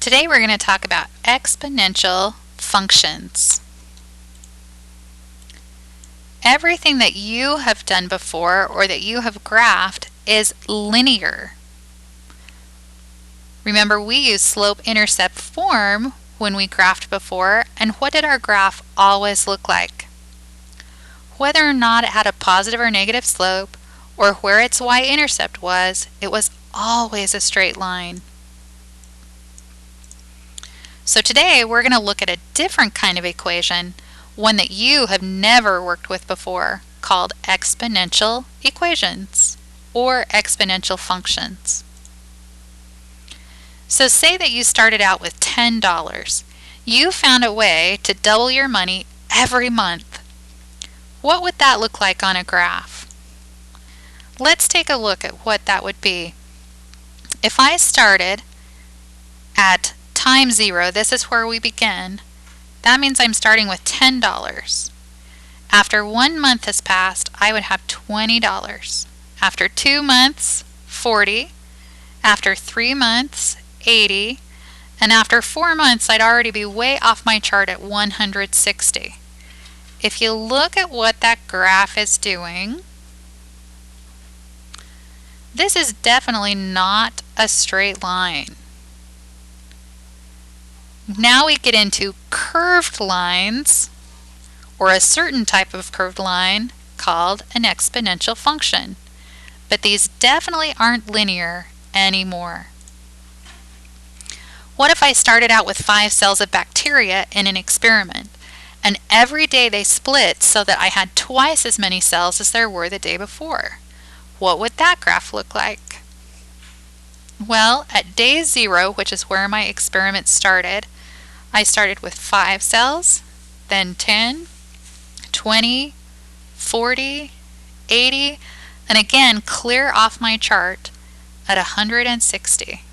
Today we're going to talk about exponential functions. Everything that you have done before or that you have graphed is linear. Remember, we used slope-intercept form when we graphed before, and what did our graph always look like? Whether or not it had a positive or negative slope, or where its y-intercept was, it was always a straight line. So today we're going to look at a different kind of equation, one that you have never worked with before, called exponential equations or exponential functions. So say that you started out with $10. You found a way to double your money every month. What would that look like on a graph? Let's take a look at what that would be. If I started at time 0, this is where we begin, that means I'm starting with $10. After 1 month has passed, I would have $20. After 2 months, $40. After 3 months, $80. And after 4 months, I'd already be way off my chart at $160. If you look at what that graph is doing, this is definitely not a straight line. Now we get into curved lines, or a certain type of curved line called an exponential function. But these definitely aren't linear anymore. What if I started out with 5 cells of bacteria in an experiment, and every day they split so that I had twice as many cells as there were the day before? What would that graph look like? Well, at day 0, which is where my experiment started, I started with 5 cells, then 10, 20, 40, 80, and again clear off my chart at 160.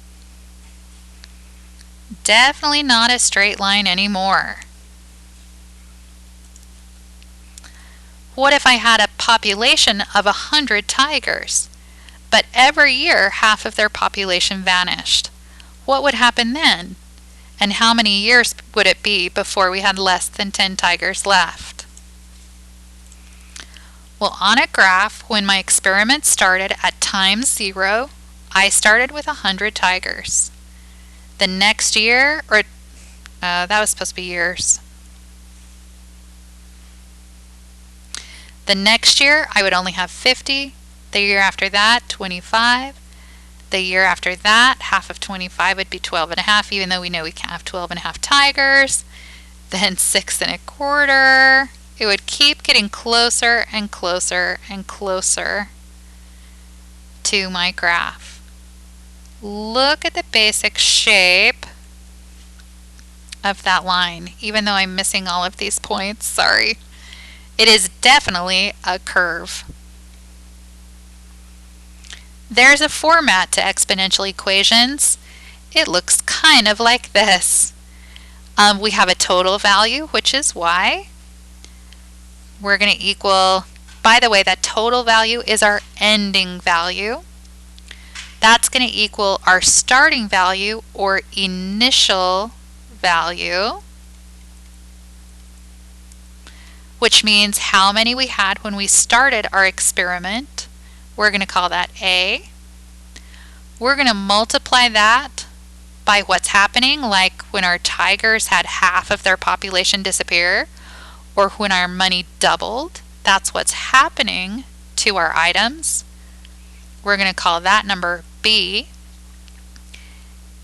Definitely not a straight line anymore. What if I had a population of 100 tigers, but every year half of their population vanished? What would happen then? And how many years would it be before we had less than 10 tigers left? Well, on a graph, when my experiment started at time 0, I started with 100 tigers. The next year, that was supposed to be years. The next year, I would only have 50. The year after that, 25. The year after that, half of 25 would be 12 and a half, even though we know we can't have 12 and a half tigers. Then 6 and a quarter. It would keep getting closer and closer and closer to my graph. Look at the basic shape of that line, even though I'm missing all of these points, sorry. It is definitely a curve. There's a format to exponential equations. It looks kind of like this. We have a total value, which is y. We're going to equal, by the way, that total value is our ending value. That's going to equal our starting value or initial value, which means how many we had when we started our experiment. We're going to call that A. We're going to multiply that by what's happening, like when our tigers had half of their population disappear, or when our money doubled. That's what's happening to our items. We're going to call that number B.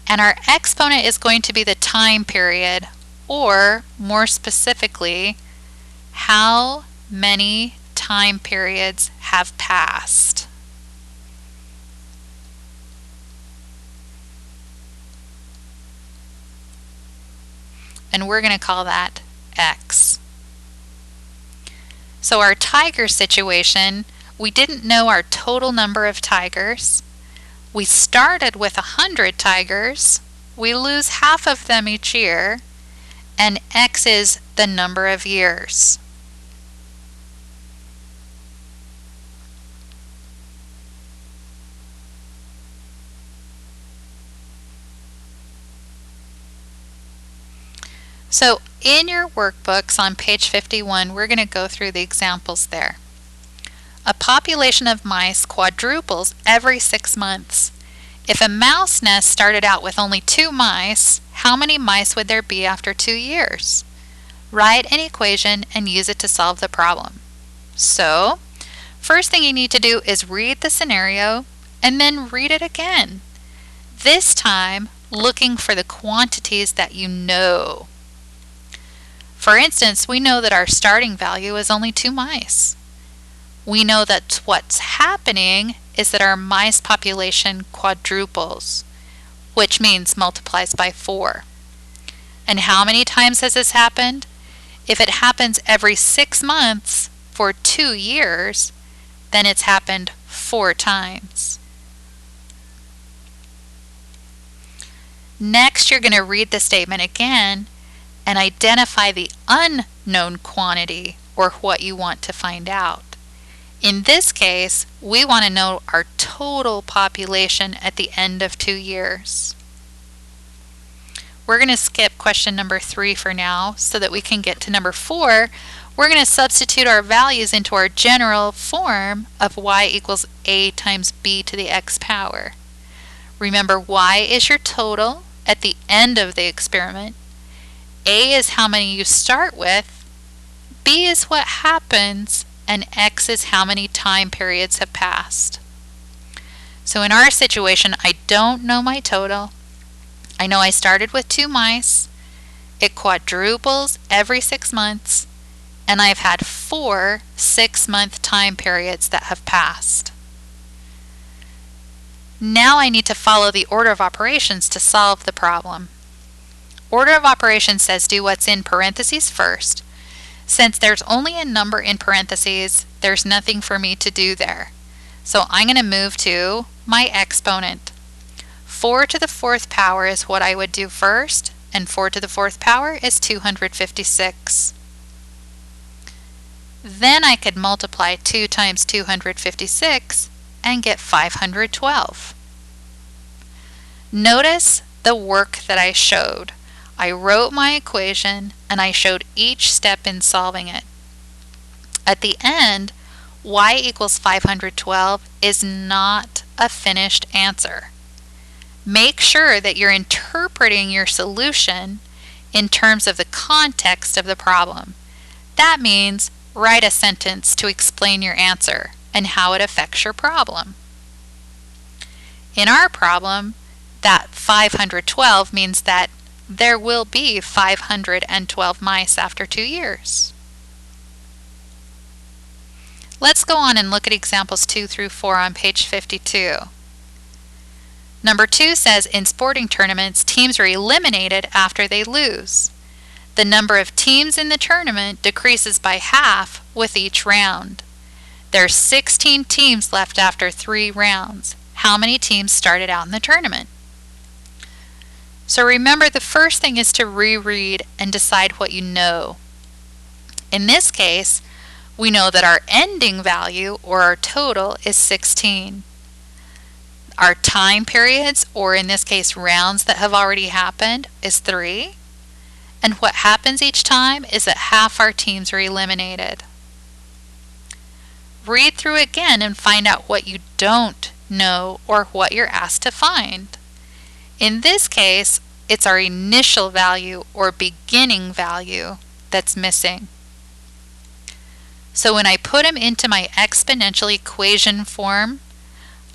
And our exponent is going to be the time period, or more specifically, how many time periods have passed. And we're going to call that X. So our tiger situation, we didn't know our total number of tigers. We started with 100 tigers. We lose half of them each year, and X is the number of years. So in your workbooks on page 51, we're going to go through the examples there. A population of mice quadruples every 6 months. If a mouse nest started out with only 2 mice, how many mice would there be after 2 years? Write an equation and use it to solve the problem. So, first thing you need to do is read the scenario and then read it again. This time, looking for the quantities that you know. For instance, we know that our starting value is only 2 mice. We know that what's happening is that our mice population quadruples, which means multiplies by 4. And how many times has this happened? If it happens every 6 months for 2 years, then it's happened 4 times. Next, you're going to read the statement again and identify the unknown quantity, or what you want to find out. In this case, we want to know our total population at the end of 2 years. We're going to skip question number 3 for now so that we can get to number 4. We're going to substitute our values into our general form of y equals a times b to the x power. Remember, y is your total at the end of the experiment. A is how many you start with, b is what happens, and x is how many time periods have passed. So in our situation, I don't know my total. I know I started with 2 mice, it quadruples every 6 months, and I've had 4 6-month time periods that have passed. Now I need to follow the order of operations to solve the problem. Order of operations says do what's in parentheses first. Since there's only a number in parentheses, there's nothing for me to do there. So I'm going to move to my exponent. 4 to the 4th power is what I would do first, and 4 to the 4th power is 256. Then I could multiply 2 times 256 and get 512. Notice the work that I showed. I wrote my equation and I showed each step in solving it. At the end, y equals 512 is not a finished answer. Make sure that you're interpreting your solution in terms of the context of the problem. That means write a sentence to explain your answer and how it affects your problem. In our problem, that 512 means that there will be 512 mice after 2 years. Let's go on and look at examples 2 through 4 on page 52. Number 2 says, in sporting tournaments, teams are eliminated after they lose. The number of teams in the tournament decreases by half with each round. There's 16 teams left after 3 rounds. How many teams started out in the tournament? So remember, the first thing is to reread and decide what you know. In this case, we know that our ending value, or our total, is 16. Our time periods, or in this case rounds that have already happened, is 3. And what happens each time is that half our teams are eliminated. Read through again and find out what you don't know or what you're asked to find. In this case, it's our initial value or beginning value that's missing. So when I put them into my exponential equation form,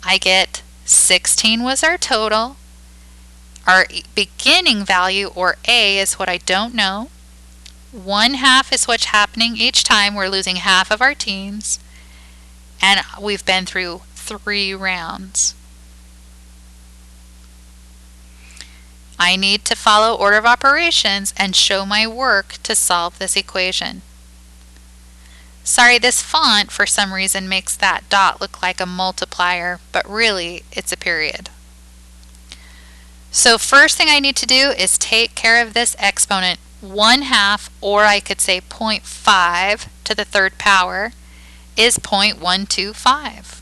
I get 16 was our total. Our beginning value, or A, is what I don't know. 1/2 is what's happening each time. We're losing half of our teams. And we've been through 3 rounds. I need to follow order of operations and show my work to solve this equation. Sorry, this font for some reason makes that dot look like a multiplier, but really it's a period. So first thing I need to do is take care of this exponent. 1/2, or I could say 0.5 to the 3rd power, is 0.125.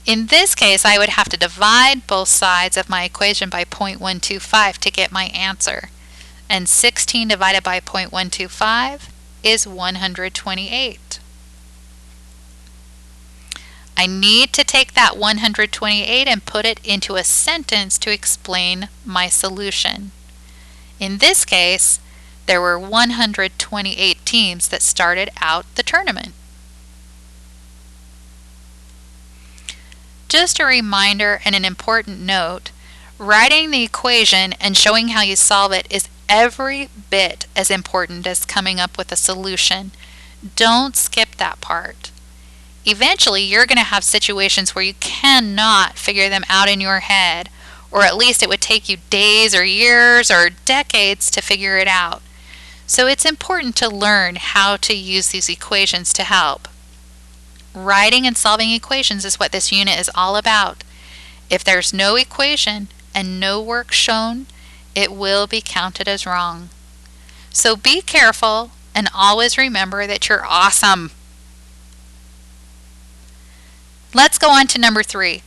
In this case, I would have to divide both sides of my equation by 0.125 to get my answer. And 16 divided by 0.125 is 128. I need to take that 128 and put it into a sentence to explain my solution. In this case, there were 128 teams that started out the tournament. Just a reminder and an important note, writing the equation and showing how you solve it is every bit as important as coming up with a solution. Don't skip that part. Eventually, you're going to have situations where you cannot figure them out in your head, or at least it would take you days or years or decades to figure it out. So it's important to learn how to use these equations to help. Writing and solving equations is what this unit is all about. If there's no equation and no work shown, it will be counted as wrong. So be careful and always remember that you're awesome. Let's go on to number 3.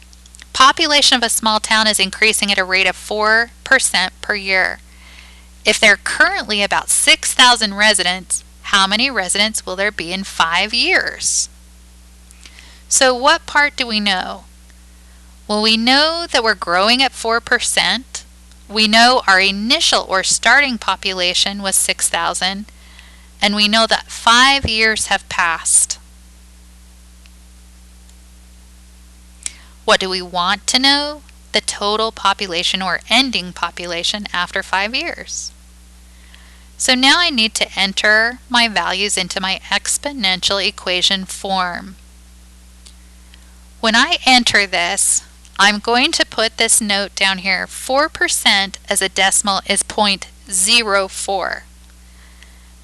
Population of a small town is increasing at a rate of 4% per year. If there are currently about 6,000 residents, how many residents will there be in 5 years? So what part do we know? Well, we know that we're growing at 4%. We know our initial or starting population was 6,000, and we know that 5 years have passed. What do we want to know? The total population or ending population after 5 years. So now I need to enter my values into my exponential equation form. When I enter this, I'm going to put this note down here. 4% as a decimal is 0.04.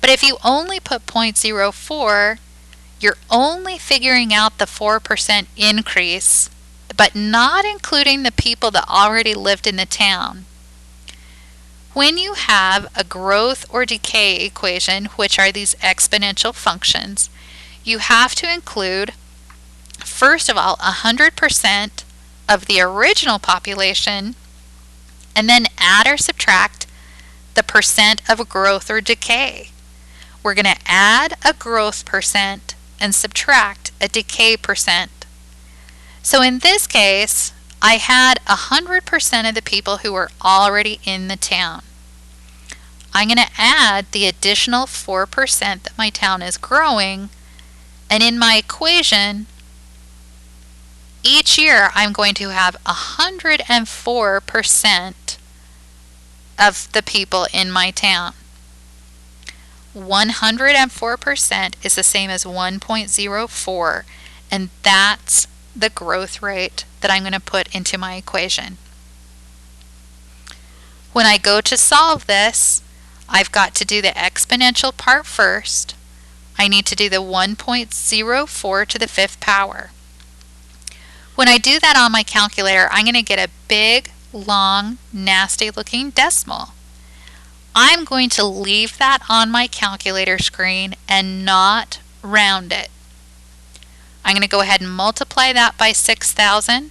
But if you only put 0.04, you're only figuring out the 4% increase, but not including the people that already lived in the town. When you have a growth or decay equation, which are these exponential functions, you have to include, first of all, 100% of the original population, and then add or subtract the percent of growth or decay. We're going to add a growth percent and subtract a decay percent. So in this case, I had 100% of the people who were already in the town. I'm going to add the additional 4% that my town is growing, and in my equation, each year I'm going to have 104% of the people in my town. 104% is the same as 1.04, and that's the growth rate that I'm going to put into my equation. When I go to solve this, I've got to do the exponential part first. I need to do the 1.04 to the 5th power. When I do that on my calculator, I'm going to get a big, long, nasty looking decimal. I'm going to leave that on my calculator screen and not round it. I'm going to go ahead and multiply that by 6,000,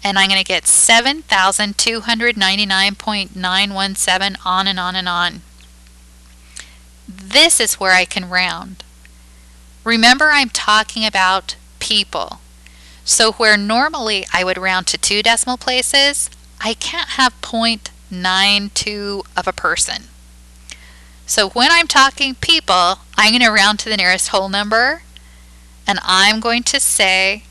and I'm going to get 7,299.917, on and on and on. This is where I can round. Remember, I'm talking about people. So where normally I would round to 2 decimal places, I can't have 0.92 of a person. So when I'm talking people, I'm going to round to the nearest whole number, and I'm going to say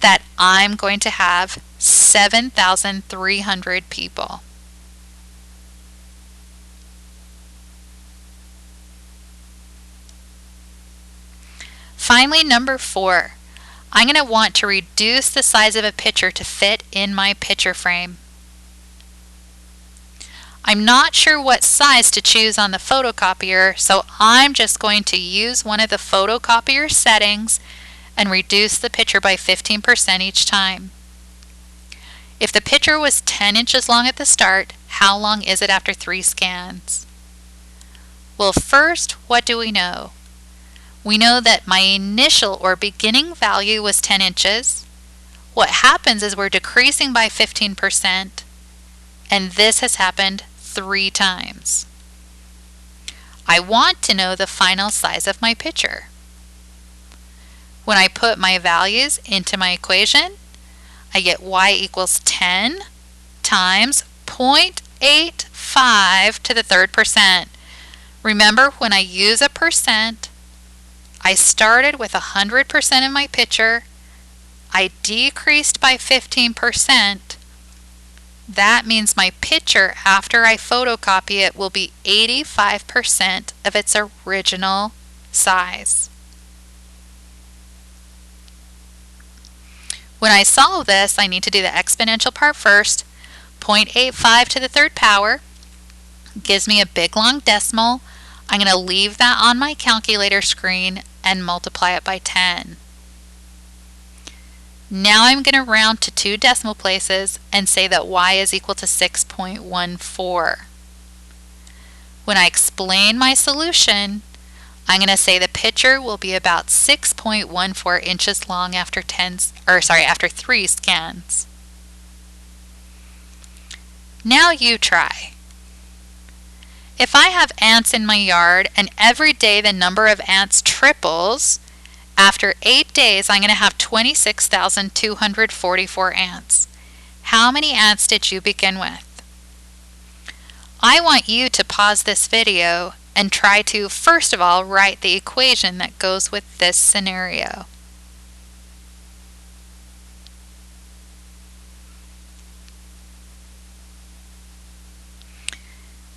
that I'm going to have 7,300 people. Finally, number 4. I'm going to want to reduce the size of a picture to fit in my picture frame. I'm not sure what size to choose on the photocopier, so I'm just going to use one of the photocopier settings and reduce the picture by 15% each time. If the picture was 10 inches long at the start, how long is it after 3 scans? Well, first, what do we know? We know that my initial or beginning value was 10 inches. What happens is we're decreasing by 15%, and this has happened 3 times. I want to know the final size of my picture. When I put my values into my equation, I get y equals 10 times 0.85 to the third percent. Remember, when I use a percent, I started with 100% of my picture. I decreased by 15%. That means my picture, after I photocopy it, will be 85% of its original size. When I solve this, I need to do the exponential part first. 0.85 to the third power gives me a big long decimal. I'm going to leave that on my calculator screen and multiply it by 10. Now I'm going to round to 2 decimal places and say that y is equal to 6.14. When I explain my solution, I'm going to say the picture will be about 6.14 inches long after 3 scans. Now you try. If I have ants in my yard and every day the number of ants triples, after 8 days I'm going to have 26,244 ants. How many ants did you begin with? I want you to pause this video and try to, first of all, write the equation that goes with this scenario.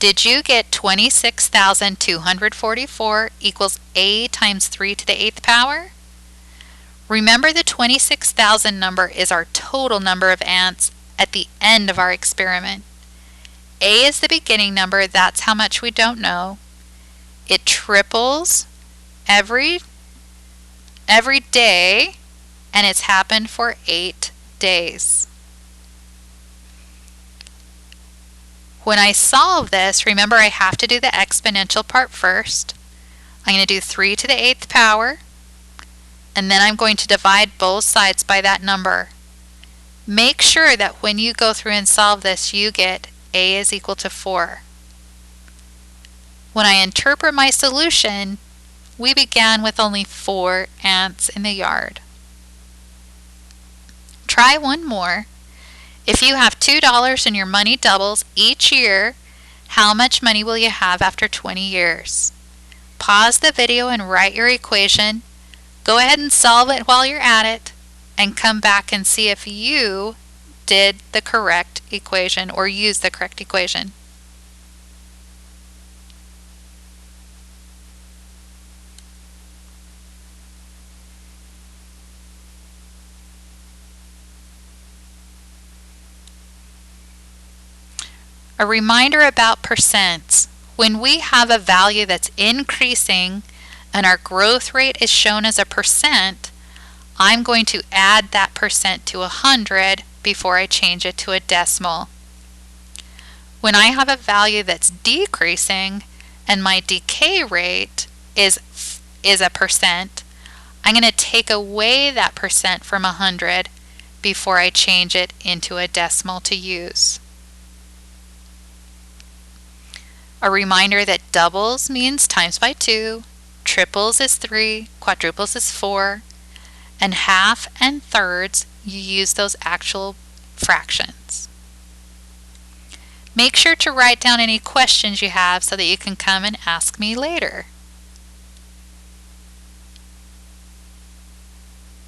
Did you get 26,244 equals a times 3 to the 8th power? Remember, the 26,000 number is our total number of ants at the end of our experiment. A is the beginning number, that's how much we don't know. It triples every day, and it's happened for 8 days. When I solve this, remember I have to do the exponential part first. I'm going to do 3 to the 8th power, and then I'm going to divide both sides by that number. Make sure that when you go through and solve this, you get a is equal to 4. When I interpret my solution, we began with only 4 ants in the yard. Try one more. If you have $2 and your money doubles each year, how much money will you have after 20 years? Pause the video and write your equation. Go ahead and solve it while you're at it, and come back and see if you did the correct equation or used the correct equation. A reminder about percents. When we have a value that's increasing and our growth rate is shown as a percent, I'm going to add that percent to 100 before I change it to a decimal. When I have a value that's decreasing and my decay rate is a percent, I'm going to take away that percent from 100 before I change it into a decimal to use. A reminder that doubles means times by 2, triples is 3, quadruples is 4, and half and thirds, you use those actual fractions. Make sure to write down any questions you have so that you can come and ask me later.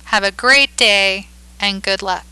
Have a great day and good luck.